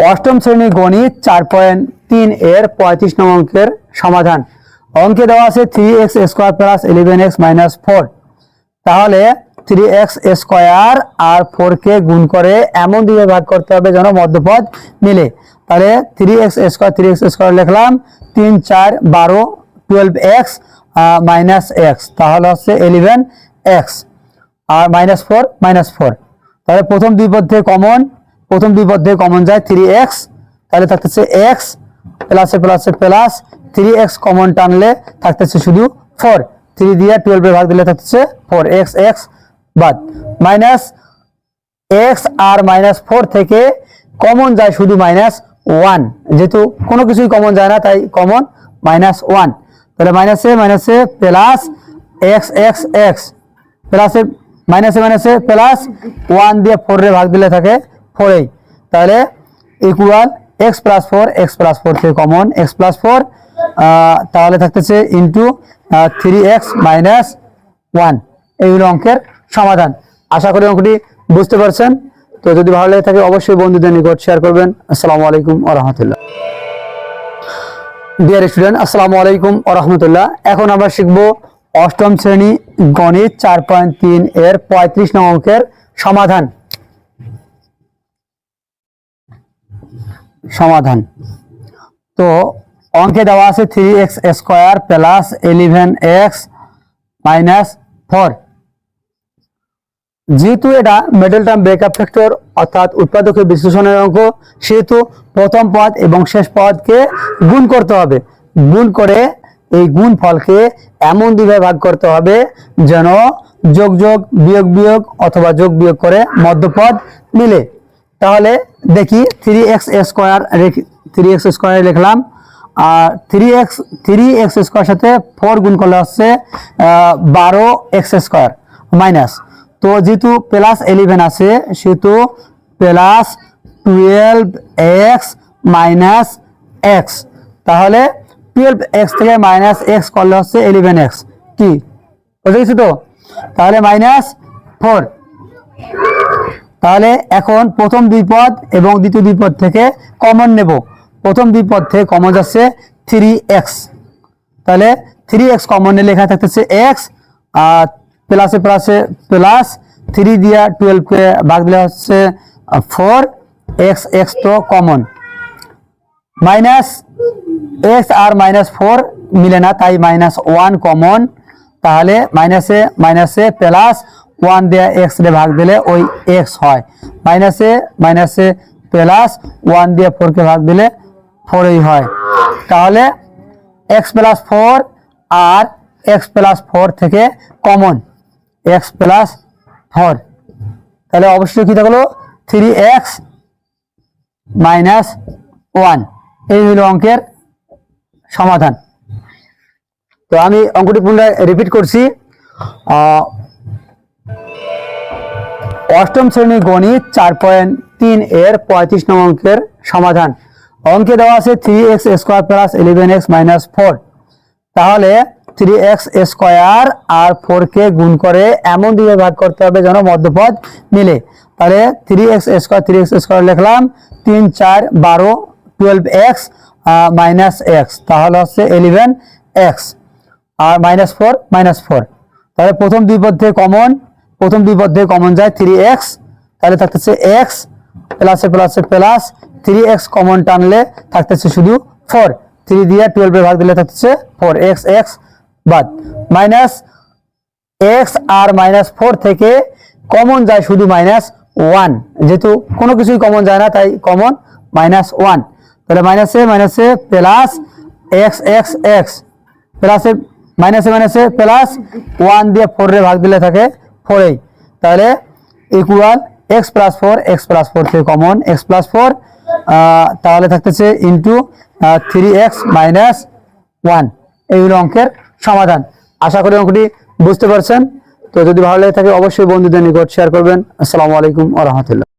অষ্টম শ্রেণী গণিত 4.3 এর 35 নং অঙ্কের সমাধান। অঙ্কে দেওয়া আছে 3x square plus 11x minus 4। তাহলে 3x স্কয়ার আর 4 কে গুণ করে এমন দিকে ভাগ করতে হবে যেন মধ্যপদ মিলে। তাহলে 3x স্কয়ার লিখলাম, 3 4 12 12x মাইনাস x, তাহলে হচ্ছে 11x আর মাইনাস 4। তাহলে প্রথম দুই পদ থেকে কমন যায় 3x, তাহলে থাকতেছে x প্লাসে প্লাসে প্লাস 3x কমন টানলে থাকতেছে শুধু 4, 3 দিয়ে 12 এর ভাগ দিলে থাকতেছে 4x বাদ, মাইনাস x আর মাইনাস 4 থেকে কমন যায় শুধু -1, যেহেতু কোনো কিছুই কমন যায় না তাই কমন -1। তাহলে মাইনাসে প্লাস x প্লাসে মাইনাসে প্লাস 1 দিয়ে 4 এর ভাগ দিলে থাকে 4। তাহলে ইকুয়াল x প্লাস 4 থেকে কমন x প্লাস 4, তাহলে থাকতেছে ইন্টু 3x মাইনাস 1। এই হলো অঙ্কের সমাধান। আশা করি অঙ্কটি বুঝতে পারছেন। তো যদি ভালো লাগে থাকে অবশ্যই বন্ধুদের নিকট শেয়ার করবেন। আসসালামু আলাইকুম ওয়া রাহমাতুল্লাহ। ডিয়ার স্টুডেন্ট, আসসালামু আলাইকুম ওয়া রাহমাতুল্লাহ। এখন আমরা শিখব অষ্টম শ্রেণী গণিত 4.3 এর 35 নং অঙ্কের সমাধান। তো অঙ্কে দেওয়া আছে 3x square plus 11x minus 4। যেহেতু এটা মিডল টার্ম ব্রেকআপ ফ্যাক্টর অর্থাৎ উৎপাদকের বিশ্লেষণের অঙ্ক, সেহেতু প্রথম পদ এবং শেষ পদকে গুণ করতে হবে। গুণ করে এই গুণ ফলকে এমন দিকে ভাগ করতে হবে যেন যোগ বিয়োগ অথবা যোগ বিয়োগ করে মধ্যপদ মিলে। তাহলে দেখি 3x স্কয়ার লিখলাম, আর 3x স্কয়ার সাথে 4 গুণ করলে হচ্ছে 12x স্কয়ার মাইনাস, তো যেহেতু প্লাস 11 আছে সেহেতু প্লাস 12x মাইনাস x, তাহলে 12x থেকে মাইনাস x করলে হচ্ছে 11x, কি বুঝেছি তো? তাহলে -4। তাহলে এখন প্রথম দুই পদ এবং দ্বিতীয় দুই পদ থেকে কমন নেব। প্রথম দুই পদ থেকে কমন যাচ্ছে 3x, তাহলে 3x কমন নিলে লেখা থাকতেছে x, আর প্লাসে প্লাসে প্লাস 3 দিয়া 12 কে ভাগ দিলে হচ্ছে 4x তো কমন, মাইনাস x আর -4 মিলে না তাই -1 কমন। তাহলে মাইনাসে প্লাস 1 দিয়ে x রে ভাগ দিলে ওই x হয়, মাইনাসে প্লাস 1 দিয়ে 4 কে ভাগ দিলে 4ই হয়। তাহলে x প্লাস 4 আর x প্লাস 4 থেকে কমন x প্লাস 4, তাহলে অবশ্যই কি থাকলো 3x মাইনাস 1। এই হলো অঙ্কের সমাধান। তো আমি অঙ্কটি পুনরায় রিপিট করছি। অষ্টম শ্রেণী গণিত 4.3 এর 35 নং অঙ্কের সমাধান। অঙ্কে দেওয়া আছে 3x square plus 11x minus 4। তাহলে 3x স্কয়ার আর 4 কে গুণ করে এমন দিকে ভাগ করতে হবে যেন মধ্যপদ মিলে। তাহলে 3x স্কয়ার লিখলাম, 3 4 12 12x মাইনাস x, তাহলে হচ্ছে 11x আর -4। তাহলে প্রথম দুই পদ থেকে কমন যায় 3x, তাহলে থাকতেছে x প্লাসে প্লাসে প্লাস 3x কমন টানলে থাকতেছে শুধু 4, 3 দিয়ে 12 এর ভাগ দিলে থাকতেছে 4x বাদ, মাইনাস x আর -4 থেকে কমন যায় শুধু -1, যেহেতু কোনো কিছুই কমন যায় না তাই কমন -1। তাহলে মাইনাসে প্লাস x প্লাসে মাইনাসে প্লাস 1 দিয়ে 4 এর ভাগ দিলে থাকে 4। তাহলে ইকুয়াল x প্লাস 4 থেকে কমন x প্লাস 4, তাহলে থাকতেছে ইন্টু 3x মাইনাস 1। এই হলো অঙ্কের সমাধান। আশা করি অঙ্কটি বুঝতে পারছেন। তো যদি ভালো লাগে থাকে অবশ্যই বন্ধুদের নিকট শেয়ার করবেন। আসসালামু আলাইকুম ওয়া রাহমাতুল্লাহ।